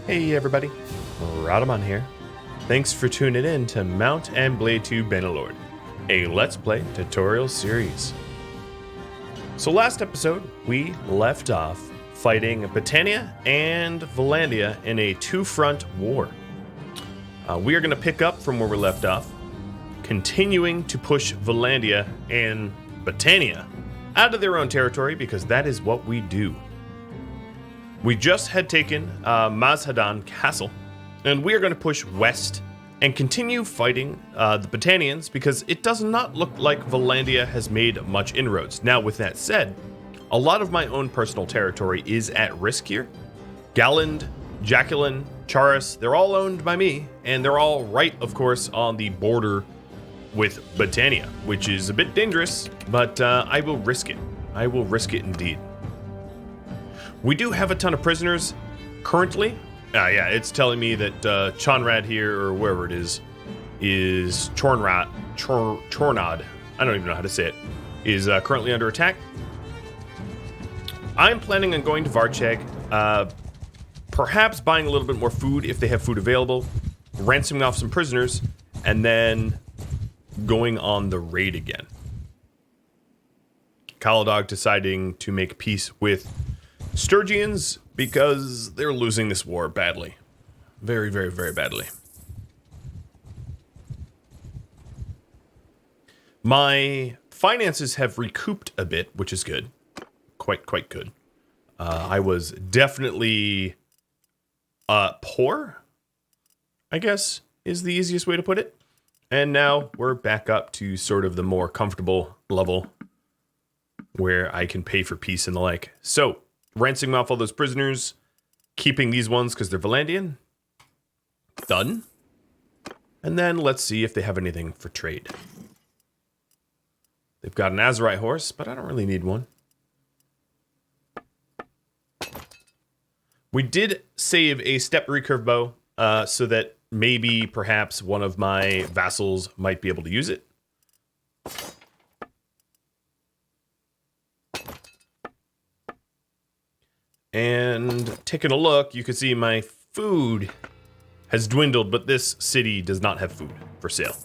Hey everybody, Rhadamant here. Thanks for tuning in to Mount and Blade 2 Bannerlord, a Let's Play tutorial series. So last episode, we left off fighting Britannia and Vlandia in a two-front war. We are going to pick up from where we left off, continuing to push Vlandia and Britannia out of their own territory because that is what we do. We just had taken Mazhadan Castle, and we are going to push west and continue fighting the Britannians because it does not look like Vlandia has made much inroads. Now, with that said, a lot of my own personal territory is at risk here. Galland, Jacqueline, Charis, they're all owned by me, and they're all right, of course, on the border with Britannia, which is a bit dangerous, but I will risk it. I will risk it indeed. We do have a ton of prisoners currently. Yeah, it's telling me that Chonrad here, or wherever it is Chornod, I don't even know how to say it, is currently under attack. I'm planning on going to Varcheg, perhaps buying a little bit more food if they have food available, ransoming off some prisoners, and then going on the raid again. Kaladog deciding to make peace with Sturgians because they're losing this war badly. Very, very, very badly. My finances have recouped a bit, which is good. Quite good. I was definitely poor, I guess, is the easiest way to put it. And now we're back up to sort of the more comfortable level where I can pay for peace and the like. So, ransoming off all those prisoners, keeping these ones because they're Vlandian. Done. And then let's see if they have anything for trade. They've got an Azerite horse, but I don't really need one. We did save a step recurve bow so that maybe perhaps one of my vassals might be able to use it. And taking a look, you can see my food has dwindled, but this city does not have food for sale.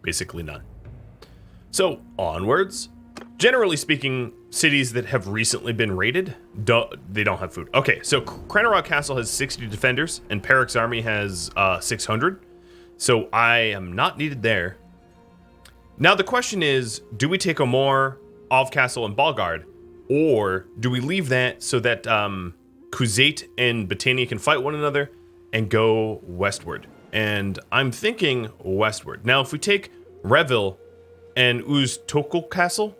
Basically none. So, onwards. Generally speaking, cities that have recently been raided, they don't have food. Okay, so Cranarog Castle has 60 defenders, and Peric's army has 600. So I am not needed there. Now the question is, do we take Omor, Ov Castle, and Balgard? Or do we leave that so that Kuzate and Britannia can fight one another and go westward? And I'm thinking westward. Now, if we take Reville and Uztokul Castle,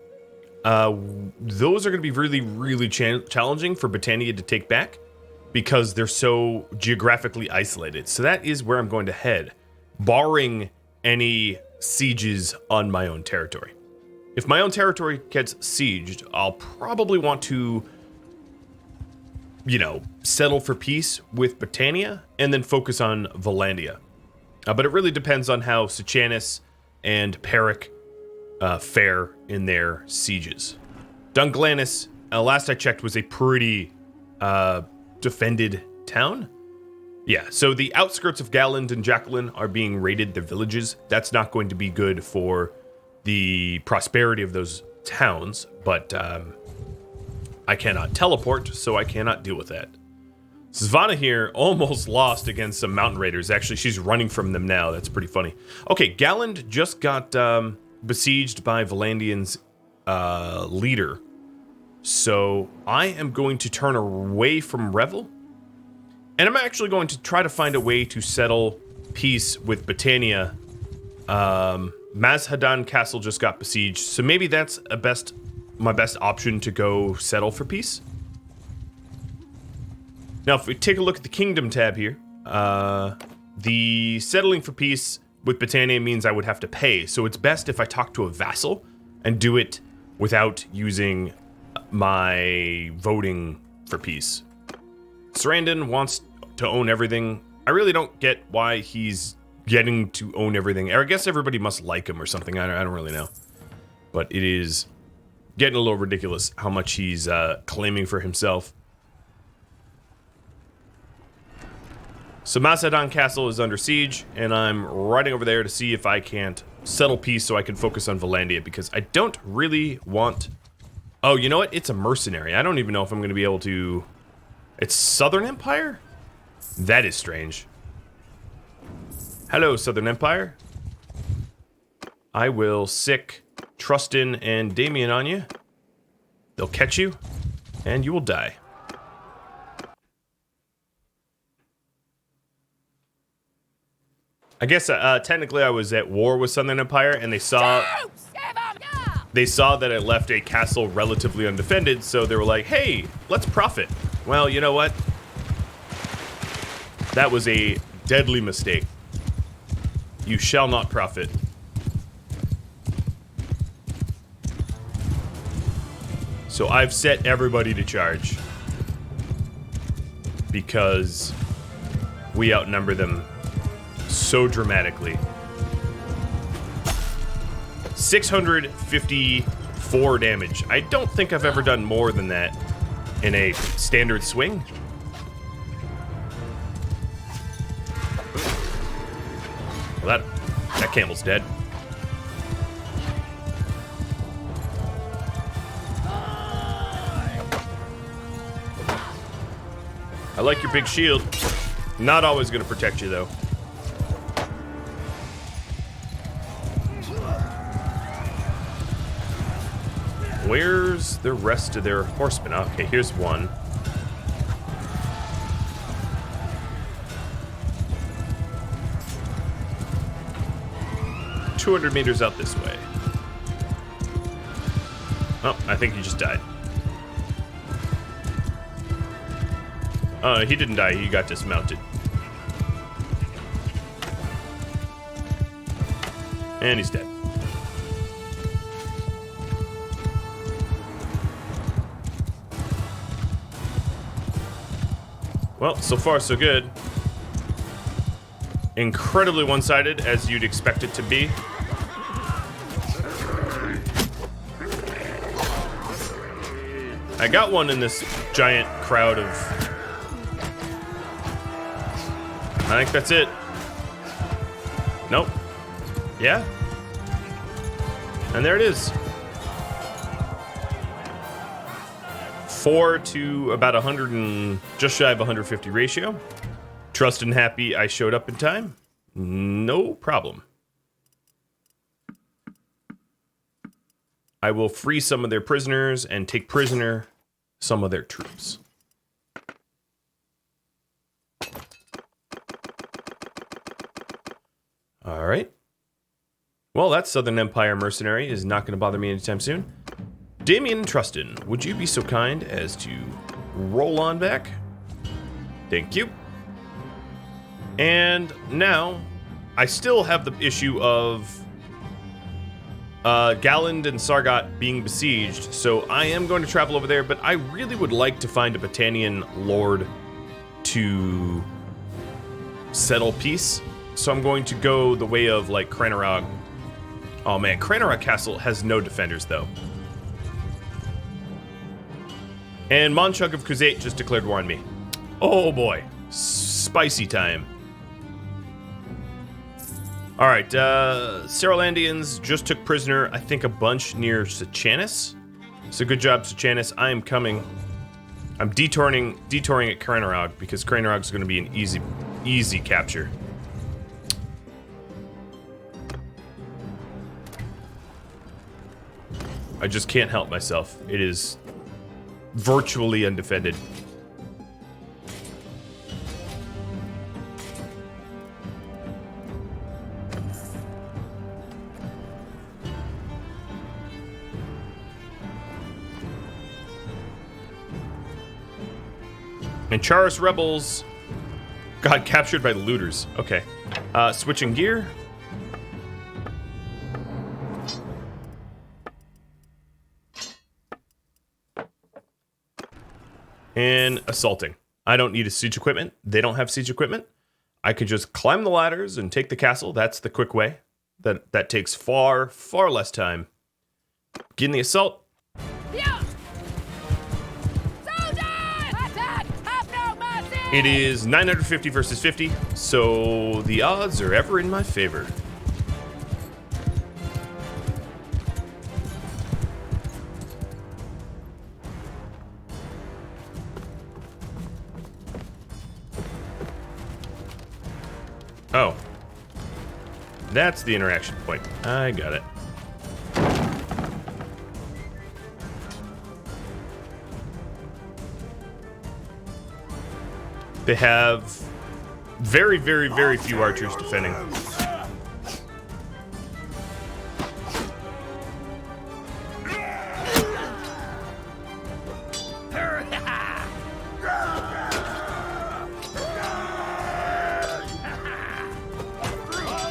those are going to be really, really challenging for Britannia to take back because they're so geographically isolated. So that is where I'm going to head, barring any sieges on my own territory. If my own territory gets sieged, I'll probably want to, settle for peace with Britannia and then focus on Vlandia. But it really depends on how Sechanis and Peric fare in their sieges. Dunglanis, last I checked, was a pretty defended town. Yeah, so the outskirts of Galland and Jacqueline are being raided, their villages. That's not going to be good for the prosperity of those towns, but I cannot teleport, so I cannot deal with that. Svana here almost lost against some mountain raiders. Actually, she's running from them now. That's pretty funny. Okay, Galland just got besieged by Vlandian's leader. So I am going to turn away from Revel, and I'm actually going to try to find a way to settle peace with Britannia. Mazhadan Castle just got besieged, so maybe that's my best option to go settle for peace. Now, if we take a look at the Kingdom tab here, the settling for peace with Britannia means I would have to pay, so it's best if I talk to a vassal and do it without using my voting for peace. Sarandon wants to own everything. I really don't get why he's getting to own everything. Or I guess everybody must like him or something. I don't really know. But it is getting a little ridiculous how much he's claiming for himself. So Macedon Castle is under siege, and I'm riding over there to see if I can't settle peace so I can focus on Vlandia, because I don't really want... Oh, you know what? It's a mercenary. I don't even know if I'm going to be able to... It's Southern Empire? That is strange. Hello, Southern Empire. I will sick Trustin and Damien on you. They'll catch you, and you will die. I guess technically I was at war with Southern Empire, and they saw that I left a castle relatively undefended, so they were like, hey, let's profit. Well, you know what? That was a deadly mistake. You shall not profit. So I've set everybody to charge, because we outnumber them so dramatically. 654 damage. I don't think I've ever done more than that in a standard swing. Well, that camel's dead. I like your big shield. Not always gonna protect you, though. Where's the rest of their horsemen? Okay, here's one. "200 meters out this way." Oh, I think he just died. He didn't die, he got dismounted. And he's dead. Well, so far so good. Incredibly one-sided, as you'd expect it to be. I got one in this giant crowd of... I think that's it. Nope. Yeah. And there it is. 4 to about 100 and just shy of 150 ratio. Trust and happy I showed up in time. No problem. I will free some of their prisoners and take prisoner some of their troops. All right. Well, that Southern Empire mercenary is not going to bother me anytime soon. Damien and Trustin, would you be so kind as to roll on back? Thank you. And now, I still have the issue of Galland and Sargot being besieged, so I am going to travel over there, but I really would like to find a Bannerlord lord to settle peace. So I'm going to go the way of, like, Cranarog. Oh man, Cranarog Castle has no defenders, though. And Monchug of Khuzait just declared war on me. Oh boy, spicy time. Alright, Sarolandians just took prisoner, I think, a bunch near Sechanis. So good job, Sechanis. I am coming. I'm detouring at Cranarog, because Cranarog's going to be an easy capture. I just can't help myself. It is virtually undefended. And Charis rebels got captured by looters. Okay. Switching gear. And assaulting. I don't need a siege equipment. They don't have siege equipment. I could just climb the ladders and take the castle. That's the quick way. That takes far, far less time. Begin the assault. Yeah. Soldiers! Attack! Have no mercy! It is 950 versus 50, so the odds are ever in my favor. Oh. That's the interaction point. I got it. They have very, very, very few archers defending.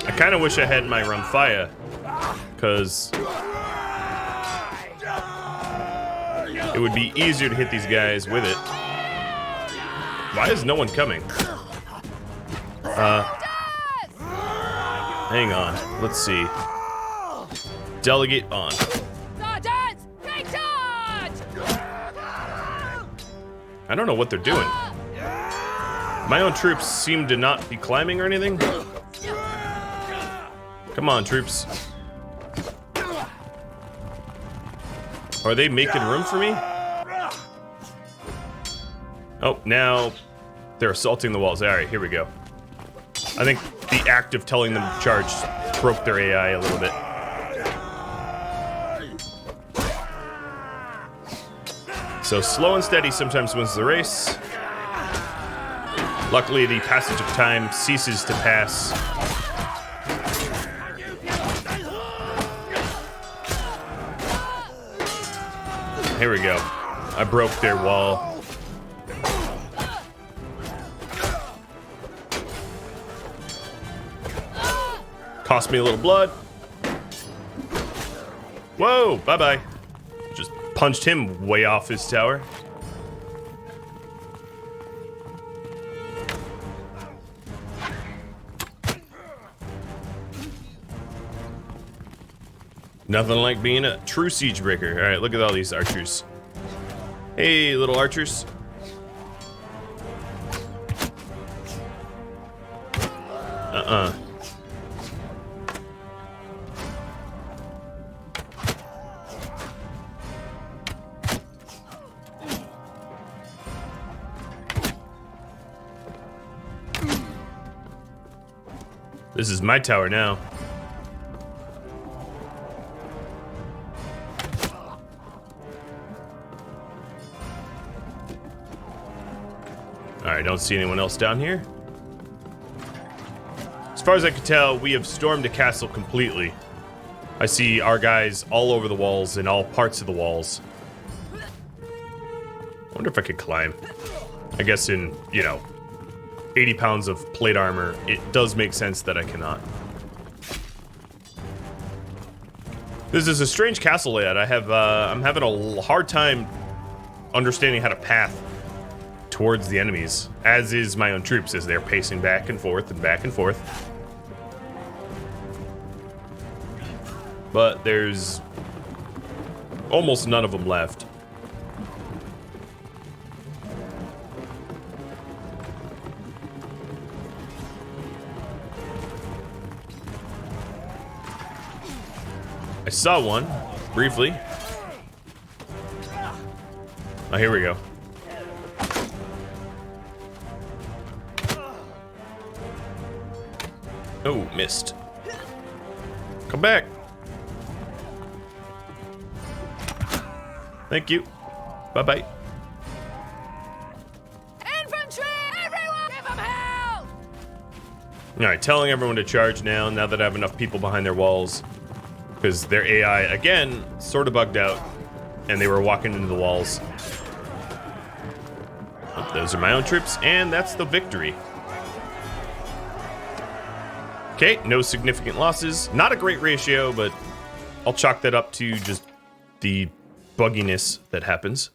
I kind of wish I had my Rumfaya, because it would be easier to hit these guys with it. Why is no one coming? Hang on. Let's see. Delegate on. I don't know what they're doing. My own troops seem to not be climbing or anything. Come on, troops. Are they making room for me? Oh, now they're assaulting the walls. All right, here we go. I think the act of telling them to charge broke their AI a little bit. So slow and steady sometimes wins the race. Luckily, the passage of time ceases to pass. Here we go. I broke their wall. Cost me a little blood. Whoa, bye-bye. Just punched him way off his tower. Nothing like being a true siege breaker. All right, look at all these archers. Hey, little archers. This is my tower now. Alright, don't see anyone else down here. As far as I can tell, we have stormed the castle completely. I see our guys all over the walls, in all parts of the walls. I wonder if I could climb. I guess in, 80 pounds of plate armor, it does make sense that I cannot. This is a strange castle layout. I'm having a hard time understanding how to path towards the enemies, as is my own troops, as they're pacing back and forth and back and forth. But there's almost none of them left. I saw one, briefly. Oh, here we go. Oh, missed. Come back. Thank you. Bye-bye. Infantry! Everyone! Give them hell! Alright, telling everyone to charge now that I have enough people behind their walls. Because their AI, again, sort of bugged out. And they were walking into the walls. But those are my own troops, and that's the victory. Okay, no significant losses. Not a great ratio, but I'll chalk that up to just the bugginess that happens.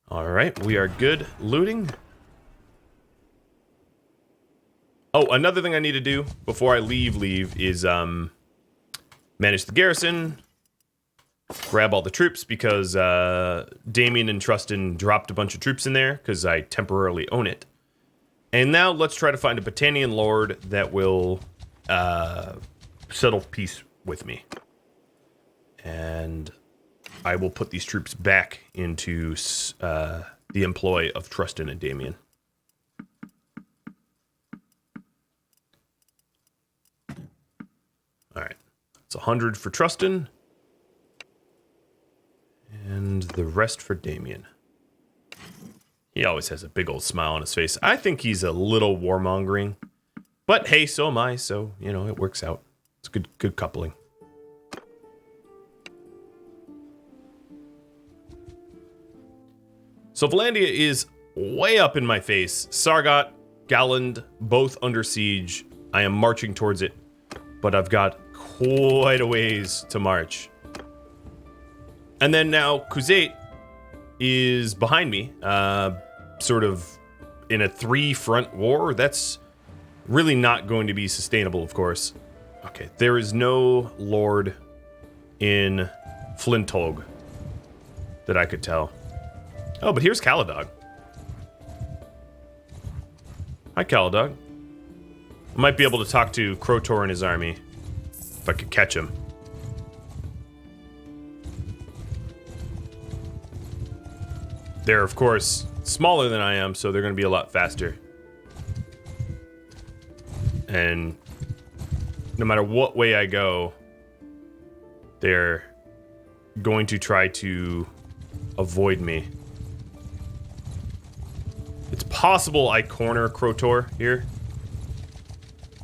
Alright, we are good looting. Oh, another thing I need to do before I leave is manage the garrison, grab all the troops because Damien and Trustin dropped a bunch of troops in there because I temporarily own it. And now let's try to find a Battanian Lord that will settle peace with me. And I will put these troops back into the employ of Trustin and Damien. All right. It's 100 for Trustin. And the rest for Damien. He always has a big old smile on his face. I think he's a little warmongering. But hey, so am I, so, you know, it works out. It's good coupling. So Vlandia is way up in my face. Sargot, Galland, both under siege. I am marching towards it, but I've got quite a ways to march. And then now Khuzait is behind me, sort of in a 3-front war. That's really not going to be sustainable, of course. Okay, there is no lord in Flintolg that I could tell. Oh, but here's Caladog. Hi, Caladog. I might be able to talk to Krotor and his army if I could catch him. They're, of course, smaller than I am, so they're going to be a lot faster. And no matter what way I go, they're going to try to avoid me. It's possible I corner Krotor here.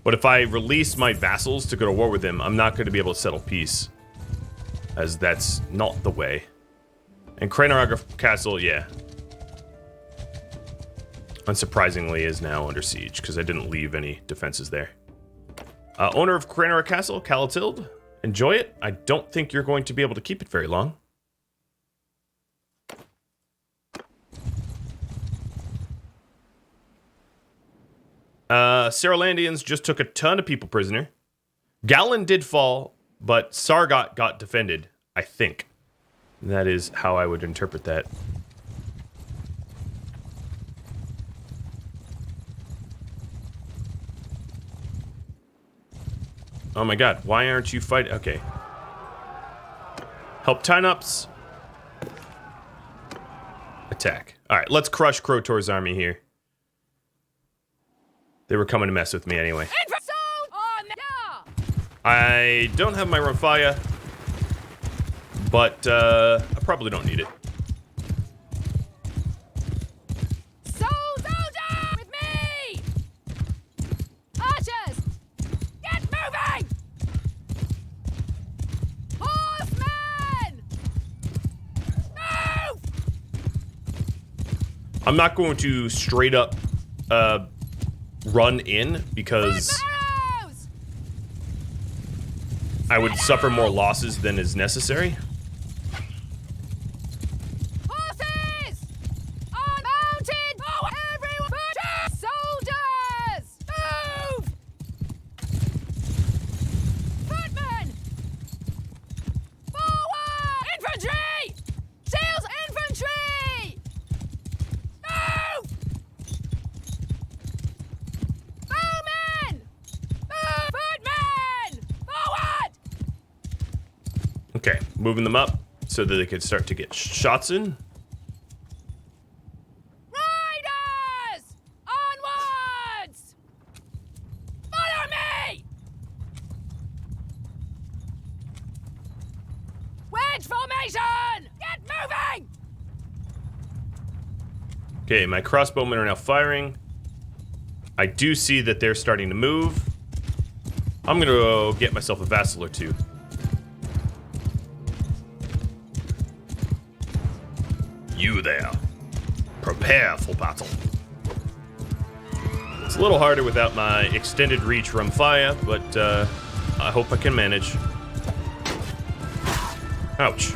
But if I release my vassals to go to war with him, I'm not going to be able to settle peace. As that's not the way. And Cranaraga Castle, yeah. Unsurprisingly is now under siege, because I didn't leave any defenses there. Owner of Cranaraga Castle, Calatild. Enjoy it. I don't think you're going to be able to keep it very long. Sarolandians just took a ton of people prisoner. Galland did fall, but Sargot got defended, I think. That is how I would interpret that. Oh my god, why aren't you fighting? Okay. Help Tynops. Attack. Alright, let's crush Krotor's army here. They were coming to mess with me anyway. I don't have my Rumfaya, but I probably don't need it. Soldier with me! Archers, get moving! Horsemen, move! I'm not going to straight up run in because I would suffer more losses than is necessary. Horses! Unmounted! Oh, everyone! Soldiers! Move! Footmen! Forward! Infantry! Seals infantry! Move! Bowmen! Move! Footmen! Forward! Okay, moving them up so that they could start to get shots in. Riders! Onwards! Follow me! Wedge formation! Get moving! Okay, my crossbowmen are now firing. I do see that they're starting to move. I'm gonna go get myself a vassal or two. You there. Prepare for battle. It's a little harder without my extended reach Rumfaya, but I hope I can manage. Ouch.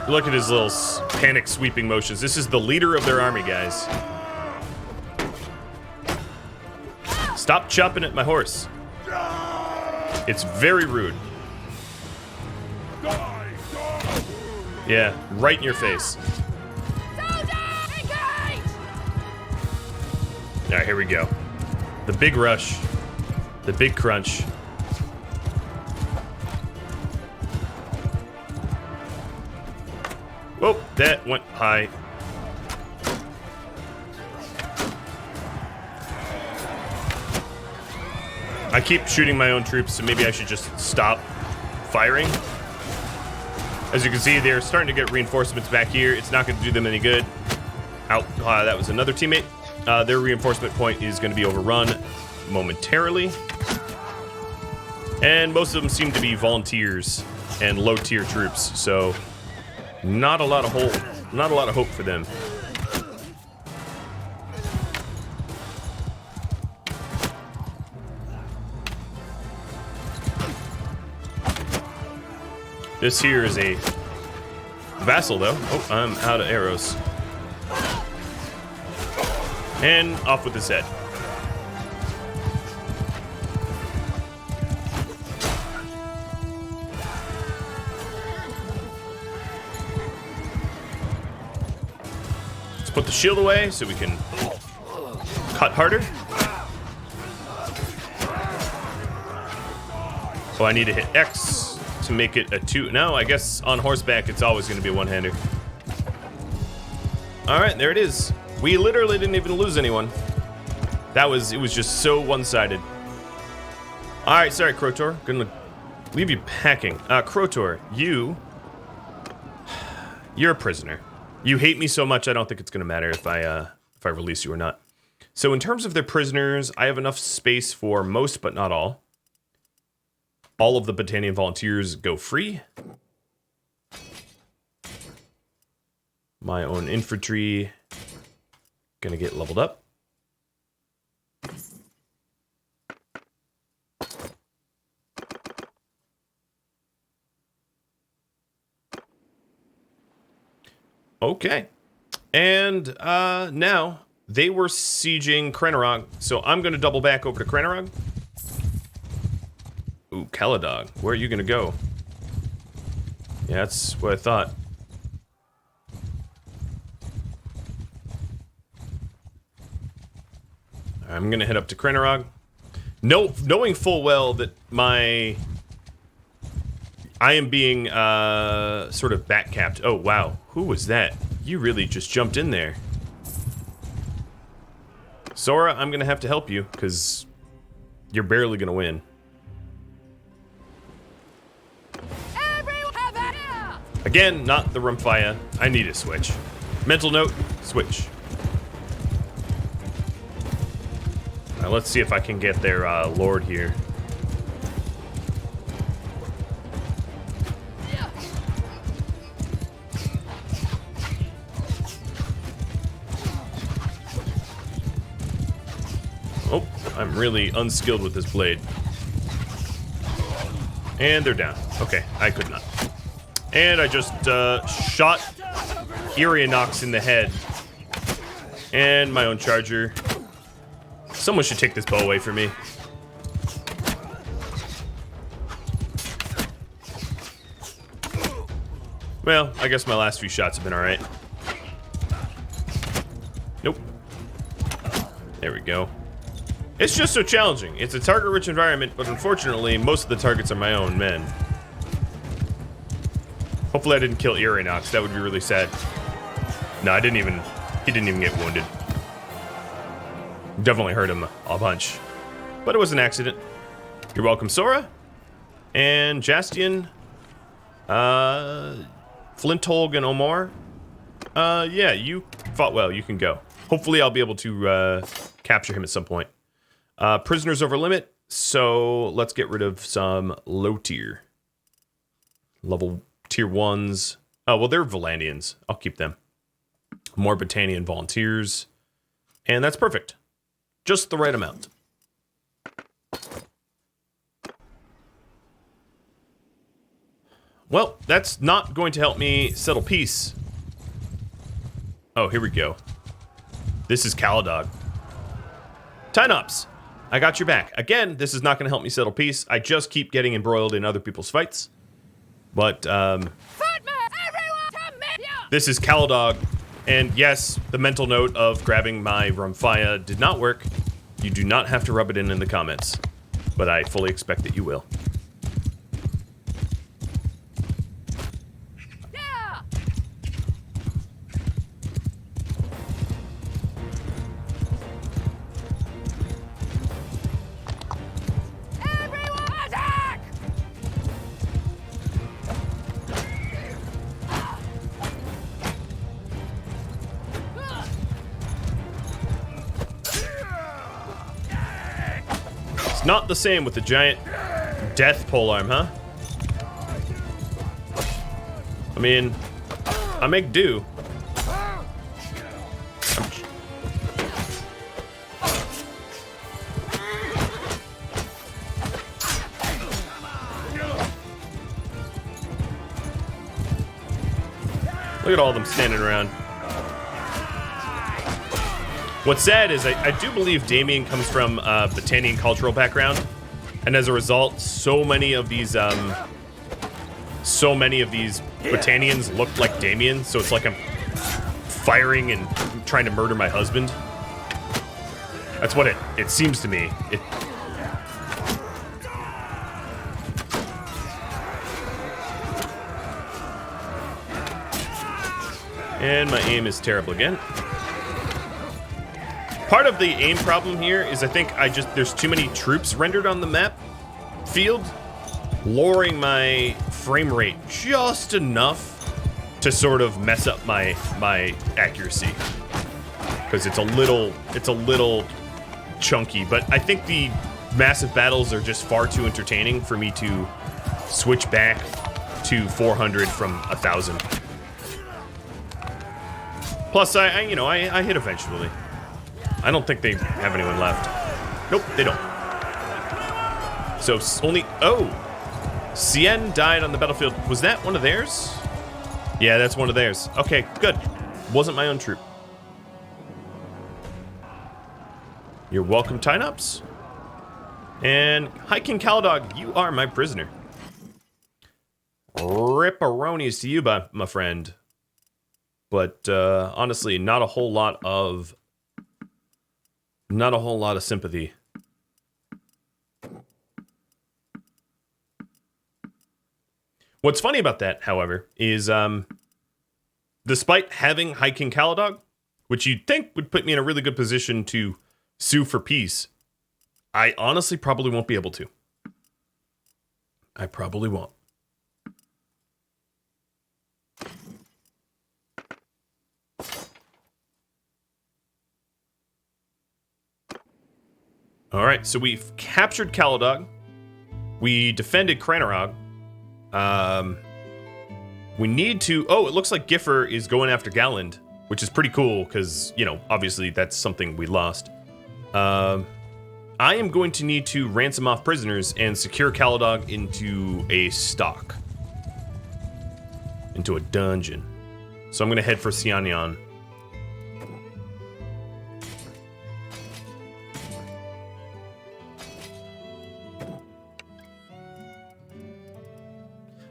Look at his little panic sweeping motions. This is the leader of their army, guys. Stop chopping at my horse. It's very rude. Yeah, right in your face. Alright, here we go. The big rush. The big crunch. Whoa, that went high. I keep shooting my own troops, so maybe I should just stop firing. As you can see, they're starting to get reinforcements back here. It's not going to do them any good. Out. That was another teammate. Their reinforcement point is going to be overrun momentarily. And most of them seem to be volunteers and low-tier troops, so not a lot of hope for them. This here is a vassal, though. Oh, I'm out of arrows. And off with his head. Let's put the shield away so we can cut harder. Oh, I need to hit X to make it a 2. No, I guess on horseback it's always going to be a one-hander. All right, there it is. We literally didn't even lose anyone. It was just so one-sided. All right, sorry, Krotor. Gonna leave you packing. Krotor, you're a prisoner. You hate me so much, I don't think it's gonna matter if I release you or not. So in terms of their prisoners, I have enough space for most, but not all. All of the Battanian volunteers go free. My own infantry gonna get leveled up. Okay. And now they were sieging Krenerog, so I'm gonna double back over to Krenerog. Ooh, Caladog, where are you gonna go? Yeah, that's what I thought. I'm gonna head up to Krenerog. Knowing full well that I am being sort of back-capped. Oh, wow. Who was that? You really just jumped in there. Sora, I'm gonna have to help you, because you're barely gonna win. Again, not the Rumphia. I need a switch. Mental note, switch. Now let's see if I can get their Lord here. Oh, I'm really unskilled with this blade. And they're down. Okay, I could not. And I just shot Irionox in the head. And my own charger. Someone should take this bow away from me. Well, I guess my last few shots have been alright. Nope. There we go. It's just so challenging. It's a target-rich environment, but unfortunately, most of the targets are my own men. Hopefully I didn't kill Irionox. That would be really sad. No, he didn't even get wounded. Definitely hurt him a bunch. But it was an accident. You're welcome, Sora. And Jastian. Flintholg and Omar. Yeah, you fought well. You can go. Hopefully I'll be able to capture him at some point. Prisoners over limit. So let's get rid of some low tier. Level tier 1s. Oh, well, they're Vlandians. I'll keep them. More Battanian volunteers. And that's perfect. Just the right amount. Well, that's not going to help me settle peace. Oh, here we go. This is Caladog. Tynops, I got your back. Again, this is not going to help me settle peace. I just keep getting embroiled in other people's fights. But, this is Caladog. And yes, the mental note of grabbing my Rumfaya did not work. You do not have to rub it in the comments. But I fully expect that you will. Yeah. Everyone attack! It's not the same with the giant death polearm, huh? I mean, I make do. Look at all of them standing around. What's sad is I do believe Damien comes from a Battanian cultural background, and as a result, so many of these Battanians look like Damien, so it's like I'm firing and trying to murder my husband. That's what it seems to me. And my aim is terrible again. Part of the aim problem here is I think there's too many troops rendered on the map field, lowering my frame rate just enough to sort of mess up my accuracy. Because it's a little chunky, but I think the massive battles are just far too entertaining for me to switch back to 400 from 1,000. Plus, I hit eventually. I don't think they have anyone left. Nope, they don't. So Cien died on the battlefield. Was that one of theirs? Yeah, that's one of theirs. Okay, good. Wasn't my own troop. You're welcome, Tynops. And hi, King Caladog, you are my prisoner. Ripperonis to you, my friend. But honestly, not a whole lot of sympathy. What's funny about that, however, is despite having High King Caladog, which you'd think would put me in a really good position to sue for peace, I honestly probably won't be able to. I probably won't. Alright, so we've captured Caladog. We defended Cranarog. We need to... Oh, it looks like Giffer is going after Galland, which is pretty cool, because, obviously that's something we lost. I am going to need to ransom off prisoners and secure Caladog into a stock. Into a dungeon. So I'm going to head for Sianyan.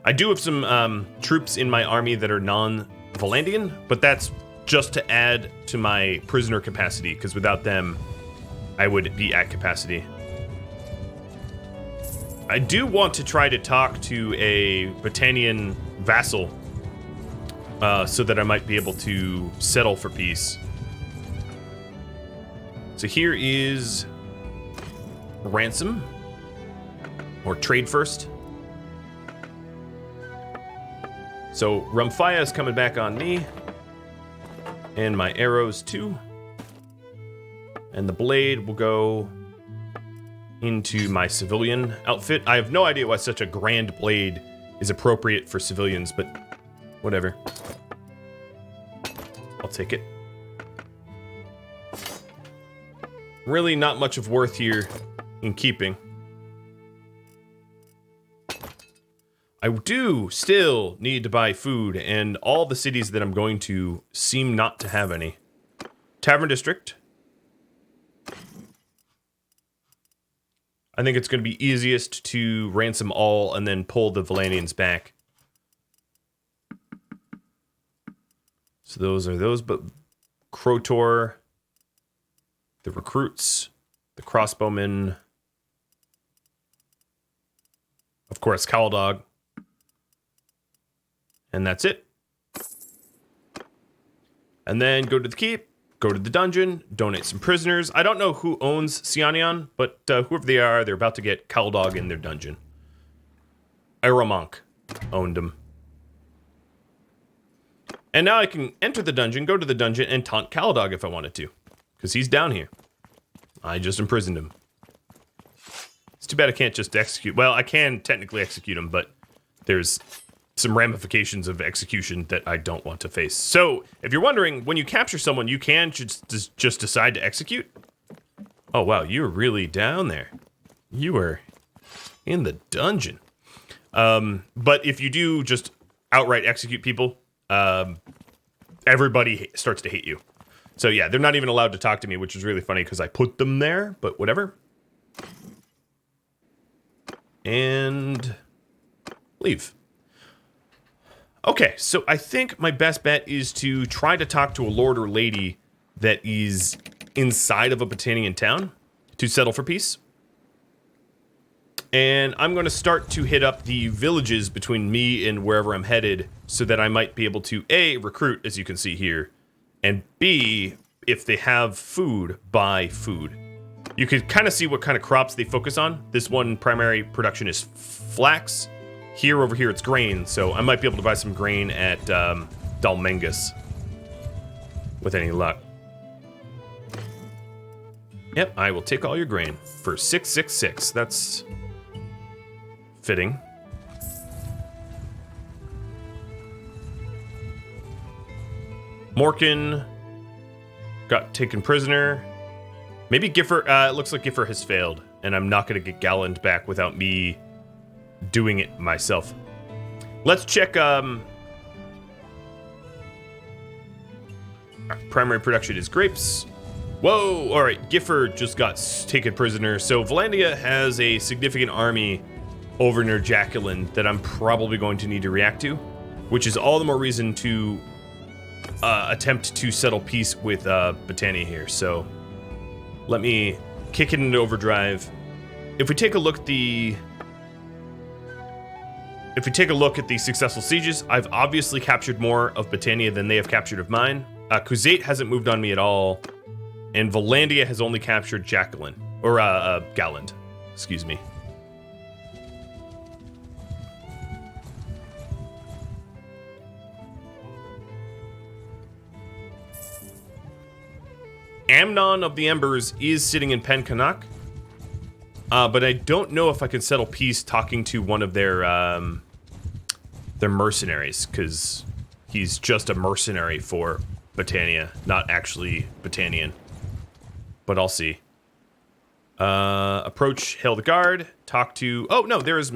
I do have some troops in my army that are non-Vlandian, but that's just to add to my prisoner capacity, because without them, I would be at capacity. I do want to try to talk to a Battanian vassal, so that I might be able to settle for peace. So here is ransom, or trade first. So Rumfaya is coming back on me, and my arrows too. And the blade will go into my civilian outfit. I have no idea why such a grand blade is appropriate for civilians, but whatever. I'll take it. Really not much of worth here in keeping. I do still need to buy food, and all the cities that I'm going to seem not to have any. Tavern District. I think it's going to be easiest to ransom all and then pull the Vlandians back. So those are those, but Krotor, the recruits, the crossbowmen, of course, Caldog, and that's it. And then go to the keep, go to the dungeon, donate some prisoners. I don't know who owns Sianion, but whoever they are, they're about to get Caldog in their dungeon. Aeromonk owned him. And now I can enter the dungeon, go to the dungeon, and taunt Caldog if I wanted to. Because he's down here. I just imprisoned him. It's too bad I can't just execute. Well, I can technically execute him, but there's some ramifications of execution that I don't want to face. So, if you're wondering, when you capture someone, you can just decide to execute. Oh, wow, you're really down there. You were in the dungeon. But if you do just outright execute people, everybody starts to hate you. So yeah, they're not even allowed to talk to me, which is really funny because I put them there, but whatever. And leave. Okay, so I think my best bet is to try to talk to a lord or lady that is inside of a Battanian town to settle for peace. And I'm going to start to hit up the villages between me and wherever I'm headed so that I might be able to, A, recruit, as you can see here, and B, if they have food, buy food. You can kind of see what kind of crops they focus on. This one primary production is flax. Here, over here, it's grain, so I might be able to buy some grain at Dalmengus with any luck. Yep, I will take all your grain for 666. That's fitting. Morkin got taken prisoner. Maybe Giffer, it looks like Giffer has failed, and I'm not going to get Galland back without me doing it myself. Let's check, primary production is grapes. Whoa, alright, Giffer just got taken prisoner, so Vlandia has a significant army over near Jacqueline that I'm probably going to need to react to, which is all the more reason to attempt to settle peace with Battania here. So let me kick it into overdrive. If we take a look at the successful sieges, I've obviously captured more of Battania than they have captured of mine. Khuzait hasn't moved on me at all, and Vlandia has only captured Jacqueline or Galland. Excuse me. Amnon of the Embers is sitting in Penkanak, but I don't know if I can settle peace talking to one of their mercenaries, because he's just a mercenary for Battania, not actually Battanian. But I'll see. Approach Hildegard, talk to... Oh, no, there is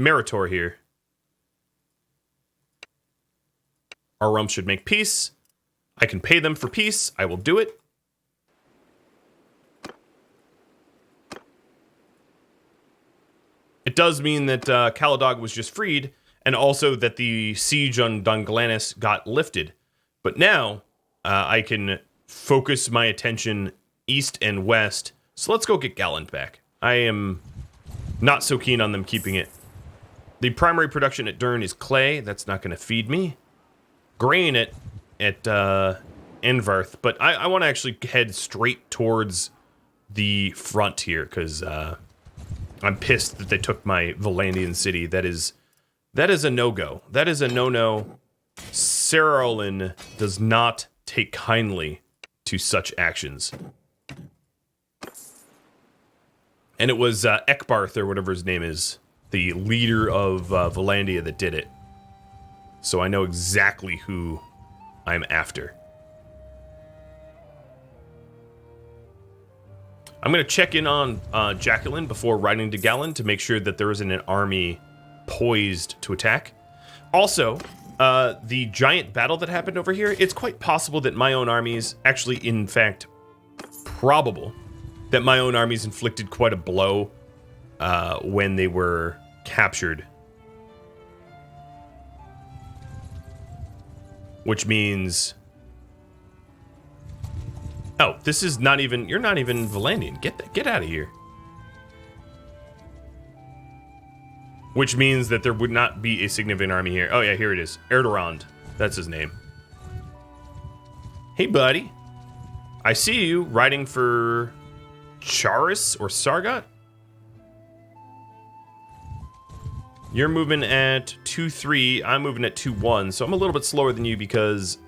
Meritor here. Our realm should make peace. I can pay them for peace. I will do it. It does mean that Caladog was just freed, and also that the siege on Dunglanis got lifted. But now, I can focus my attention east and west. So let's go get Galland back. I am not so keen on them keeping it. The primary production at Dern is clay. That's not going to feed me. Grain at Envarth. But I want to actually head straight towards the front here, because... I'm pissed that they took my Vlandian city. That is a no-go. That is a no-no. Sarolyn does not take kindly to such actions. And it was Ekbarth, or whatever his name is, the leader of Vlandia, that did it. So I know exactly who I'm after. I'm going to check in on Jacqueline before riding to Galland to make sure that there isn't an army poised to attack. Also, the giant battle that happened over here, it's quite possible that my own armies, actually, in fact, probable, that my own armies inflicted quite a blow when they were captured. Which means... Oh, this is not even... You're not even Vlandian. Get out of here. Which means that there would not be a significant army here. Oh yeah, here it is. Erdogan. That's his name. Hey, buddy. I see you riding for Charis or Sargot. You're moving at 2-3. I'm moving at 2-1. So I'm a little bit slower than you because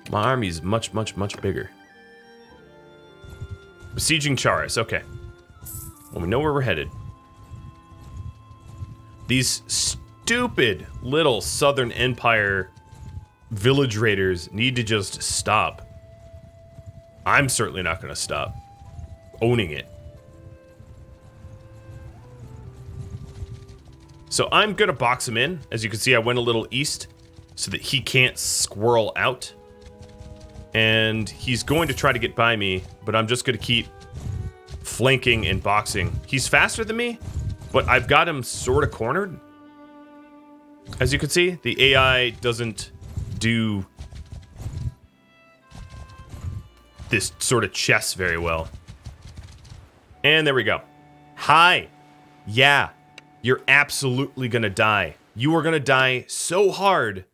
my army's much, much, much bigger. Besieging Charis. Okay. Well, we know where we're headed. These stupid little Southern Empire village raiders need to just stop. I'm certainly not going to stop owning it. So I'm going to box him in. As you can see, I went a little east so that he can't squirrel out. And he's going to try to get by me, but I'm just going to keep flanking and boxing. He's faster than me, but I've got him sort of cornered. As you can see, the AI doesn't do this sort of chess very well. And there we go. Hi. Yeah, you're absolutely gonna die. You are gonna die so hard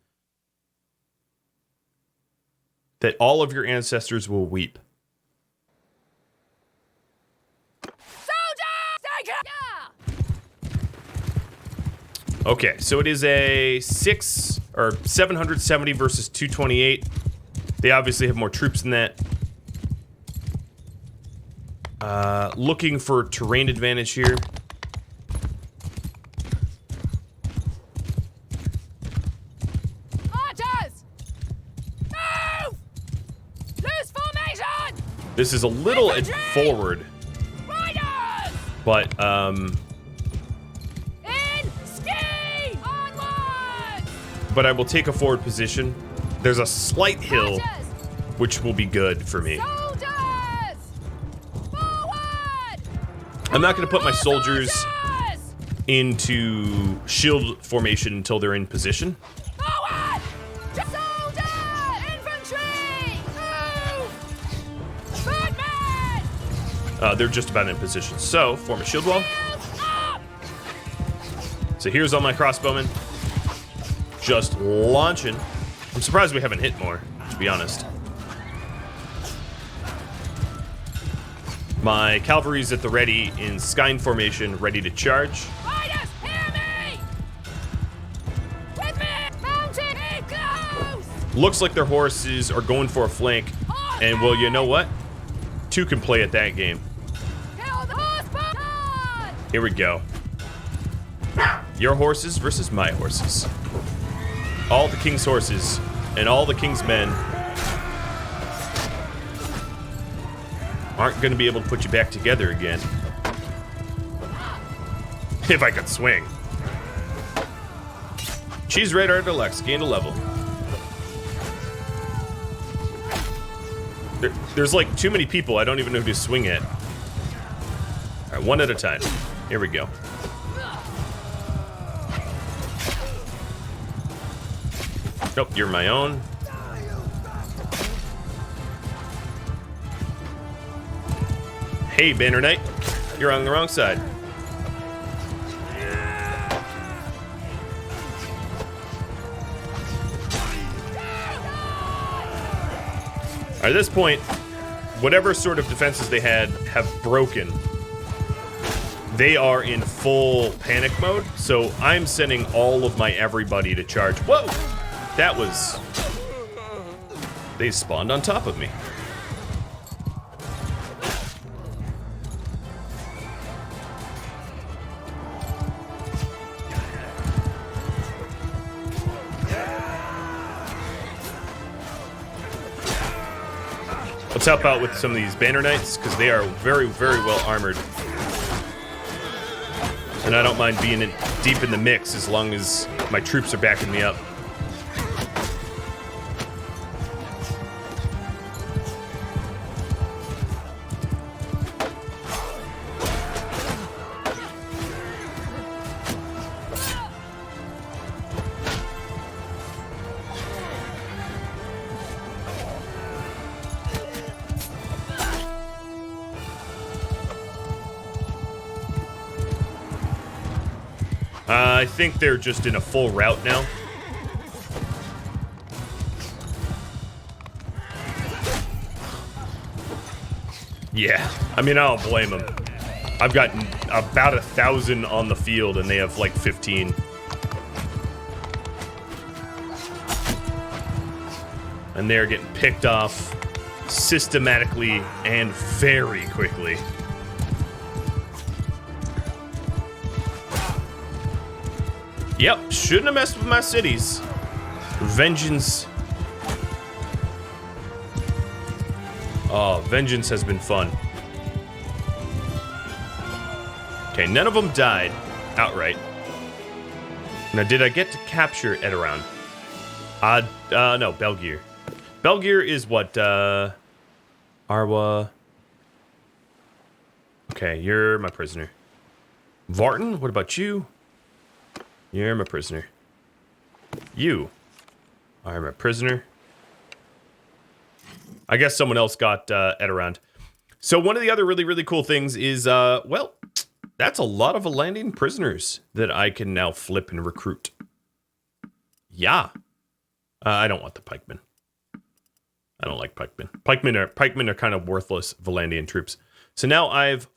that all of your ancestors will weep. Okay, so it is a 770 versus 228. They obviously have more troops than that. Looking for terrain advantage here. Archers! Move! Loose formation! This is a little forward, Riders! but but I will take a forward position. There's a slight hill, which will be good for me. Soldiers! Forward! I'm not going to put my soldiers into shield formation until they're in position. Forward! Soldiers! Infantry! Move! Footmen! They're just about in position. So, form a shield wall. So here's all my crossbowmen. Just launching. I'm surprised we haven't hit more, to be honest. My cavalry's at the ready in Skyne formation, ready to charge. Riders, hear me! With me! Mounted, keep close! Looks like their horses are going for a flank. And, well, you know what? Two can play at that game. Kill the horse! Here we go. Your horses versus my horses. All the king's horses and all the king's men aren't going to be able to put you back together again. If I could swing. Cheese Radar Deluxe, gained a level. There's like too many people, I don't even know who to swing at. Alright, one at a time. Here we go. Nope, you're my own. Hey, Banner Knight. You're on the wrong side. At this point, whatever sort of defenses they had have broken. They are in full panic mode, so I'm sending all of my everybody to charge. Whoa! That was... They spawned on top of me. Let's help out with some of these Banner Knights, because they are very, very well armored. And I don't mind being deep in the mix as long as my troops are backing me up. I think they're just in a full rout now. Yeah, I mean, I don't blame them. I've got about 1,000 on the field, and they have like 15. And they're getting picked off systematically and very quickly. Yep, shouldn't have messed with my cities. Vengeance. Oh, vengeance has been fun. Okay, none of them died outright. Now, did I get to capture Edaran? No, Belgier. Belgier is what, Arwa. Okay, you're my prisoner. Vartan, what about you? You're my prisoner. You are my prisoner. I guess someone else got Edaran. So one of the other really, really cool things is, well, that's a lot of Vlandian prisoners that I can now flip and recruit. Yeah. I don't want the pikemen. I don't like pikemen. Pikemen are kind of worthless Vlandian troops. So now I've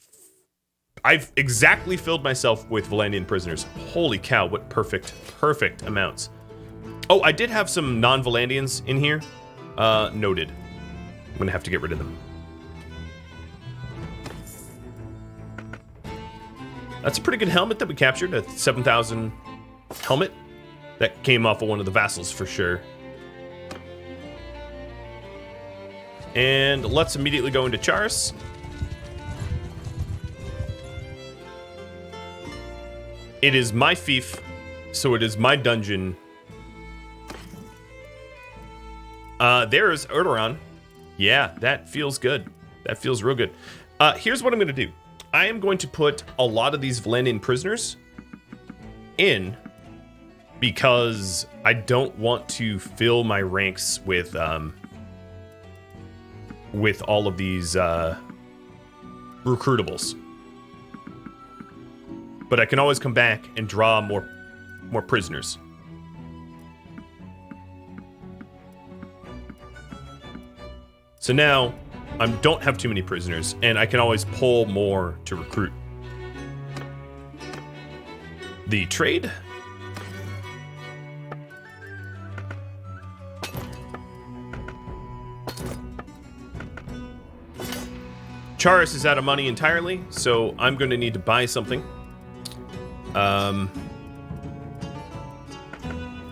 exactly filled myself with Vlandian prisoners. Holy cow, what perfect amounts. Oh, I did have some non-Vlandians in here. Noted. I'm gonna have to get rid of them. That's a pretty good helmet that we captured, a 7,000 helmet. That came off of one of the vassals for sure. And let's immediately go into Charis. It is my fief, so it is my dungeon. There's Erdoran. Yeah, that feels good. That feels real good. Here's what I'm going to do. I am going to put a lot of these Vlandian prisoners in because I don't want to fill my ranks with all of these recruitables. But I can always come back and draw more prisoners. So now I don't have too many prisoners, and I can always pull more to recruit. The trade. Charis is out of money entirely, so I'm going to need to buy something.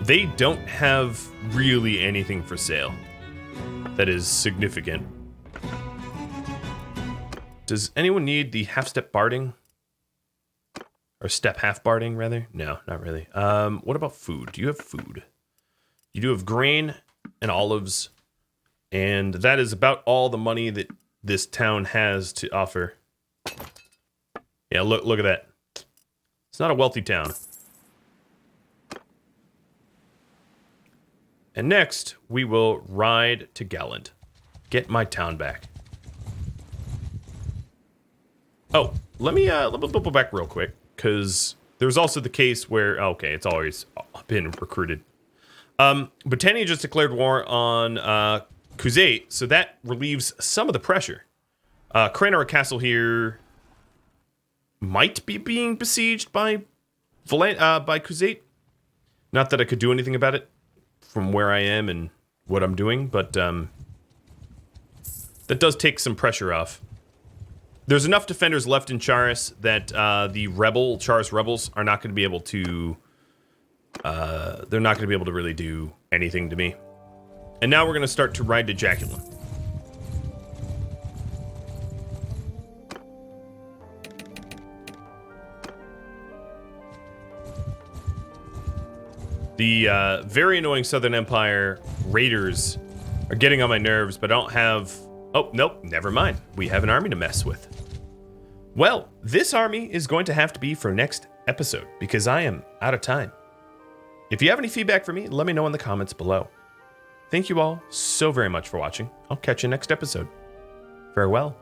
They don't have really anything for sale that is significant. Does anyone need the half-step barding? Or step half barding, rather? No, not really. What about food? Do you have food? You do have grain and olives, and that is about all the money that this town has to offer. Yeah, look at that. It's not a wealthy town. And next, we will ride to Galland. Get my town back. Oh, let me go back real quick, because there's also the case where, okay, it's always been recruited. Britannia just declared war on Khuzait, so that relieves some of the pressure. Cranor Castle here might be being besieged by Khuzait. Not that I could do anything about it from where I am and what I'm doing, but that does take some pressure off. There's enough defenders left in Charis that the Charis rebels are not going to be able to. They're not going to be able to really do anything to me. And now we're going to start to ride to Jacqueline. The very annoying Southern Empire raiders are getting on my nerves, but I don't have... Oh, nope, never mind. We have an army to mess with. Well, this army is going to have to be for next episode because I am out of time. If you have any feedback for me, let me know in the comments below. Thank you all so very much for watching. I'll catch you next episode. Farewell.